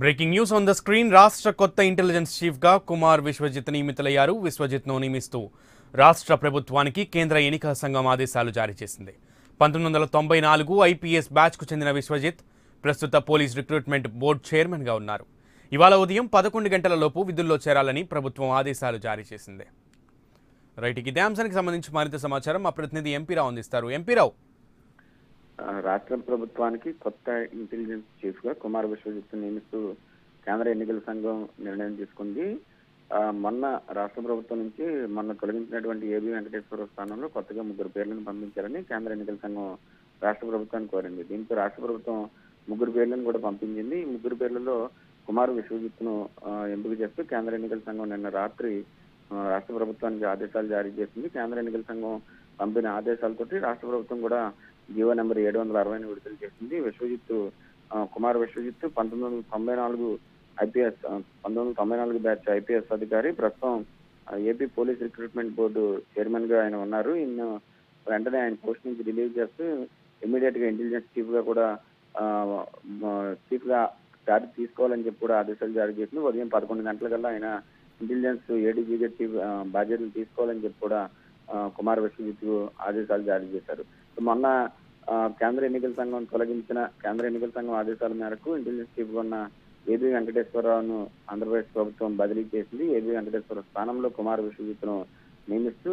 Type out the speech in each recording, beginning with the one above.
Breaking news on the screen. రాష్ట్ర కొత్త intelligence చీఫ్గా కుమార్ విశ్వజిత్ నియమితులయ్యారు. విశ్వజిత్ను నియమిస్తూ రాష్ట్ర ప్రభుత్వానికి కేంద్ర ఎన్నికల సంఘం ఆదేశాలు జారీ చేసింది. 1994 ఐపీఎస్ బ్యాచ్కు చెందిన విశ్వజిత్ ప్రస్తుత పోలీస్ రిక్రూట్మెంట్ బోర్డు చైర్మన్గా ఉన్నారు. ఇవాళ ఉదయం 11 గంటల లోపు విధుల్లో చేరాలని ప్రభుత్వం ఆదేశాలు జారీ చేసింది. రైట్, ఇదే అంశానికి సంబంధించి మరింత సమాచారం మా ప్రతినిధి ఎంపీ రావు అందిస్తారు. ఎంపీ రావు, రాష్ట్ర ప్రభుత్వానికి కొత్త ఇంటెలిజెన్స్ చీఫ్ గా కుమార్ విశ్వజిత్ నియమిస్తూ కేంద్ర ఎన్నికల సంఘం నిర్ణయం తీసుకుంది. మొన్న రాష్ట్ర ప్రభుత్వం నుంచి మొన్న తొలగించినటువంటి ఏబీ వెంకటేశ్వరరావు స్థానంలో కొత్తగా 3 పేర్లను పంపించాలని కేంద్ర ఎన్నికల సంఘం రాష్ట్ర ప్రభుత్వాన్ని కోరింది. దీంతో రాష్ట్ర ప్రభుత్వం 3 పేర్లను కూడా పంపించింది. ఈ 3 పేర్లలో కుమార్ విశ్వజిత్ ను ఎంపిక చేస్తూ కేంద్ర ఎన్నికల సంఘం నిన్న రాత్రి రాష్ట్ర ప్రభుత్వానికి ఆదేశాలు జారీ చేసింది. కేంద్ర ఎన్నికల సంఘం పంపిన ఆదేశాలతోటి రాష్ట్ర ప్రభుత్వం కూడా జీవో నెంబర్ 760 విడుదల చేసింది. Kumar Vishwajit 1994 IPS 1994 batch IPS అధికారి. ప్రస్తుతం AP police recruitment board chairman గా ఆయన ఉన్నారు. వెంటనే ఆయన పోస్ట్ నుంచి రిలీవ్ చేస్తూ ఇమీడియట్ గా ఇంటెలిజెన్స్ చీఫ్ గా చార్జ్ తీసుకోవాలని చెప్పి కూడా ఆదేశాలు జారీ చేసింది. ఉదయం 11 గంటలకల్లా ఆయన ఇంటెలిజెన్స్ ఏడీజీగా చీఫ్ బాధ్యతలు తీసుకోవాలని చెప్పి కూడా కుమార్ విశ్వజిత్ ఆదేశాలు జారీ చేశారు. మొన్న కేంద్ర ఎన్నికల సంఘం తొలగించిన కేంద్ర ఎన్నికల సంఘం ఆదేశాల మేరకు ఇంటెలిజెన్స్ చీఫ్ గా ఉన్న ఏబీ వెంకటేశ్వరరావును ఆంధ్రప్రదేశ్ ప్రభుత్వం బదిలీ చేసింది. ఏబీ వెంకటేశ్వరరావు స్థానంలో కుమార్ విశ్వజిత్ ను నియమిస్తూ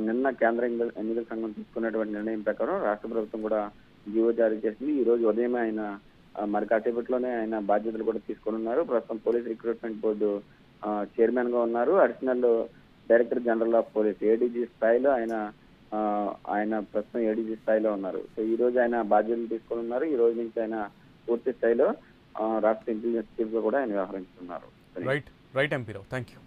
నిన్న కేంద్ర ఎన్నికల సంఘం తీసుకున్నటువంటి నిర్ణయం ప్రకారం రాష్ట్ర ప్రభుత్వం కూడా జీవో జారీ చేసింది. ఈ రోజు ఉదయమే ఆయన మరి కాసేపట్లోనే ఆయన బాధ్యతలు కూడా తీసుకొని ఉన్నారు. ప్రస్తుతం పోలీస్ రిక్రూట్మెంట్ బోర్డు చైర్మన్ గా ఉన్నారు. Additional director general of police ADG స్థాయిలో ఆయన ప్రస్తుతం ఏడీజీ స్థాయిలో ఉన్నారు. సో ఈ రోజు ఆయన బాధ్యతలు తీసుకొని ఉన్నారు. ఈ రోజు నుంచి ఆయన పూర్తి స్థాయిలో రాష్ట్ర ఇంటెలిజెన్స్ చీఫ్ గా కూడా ఆయన వ్యవహరిస్తున్నారు. Right MP Rao, thank you.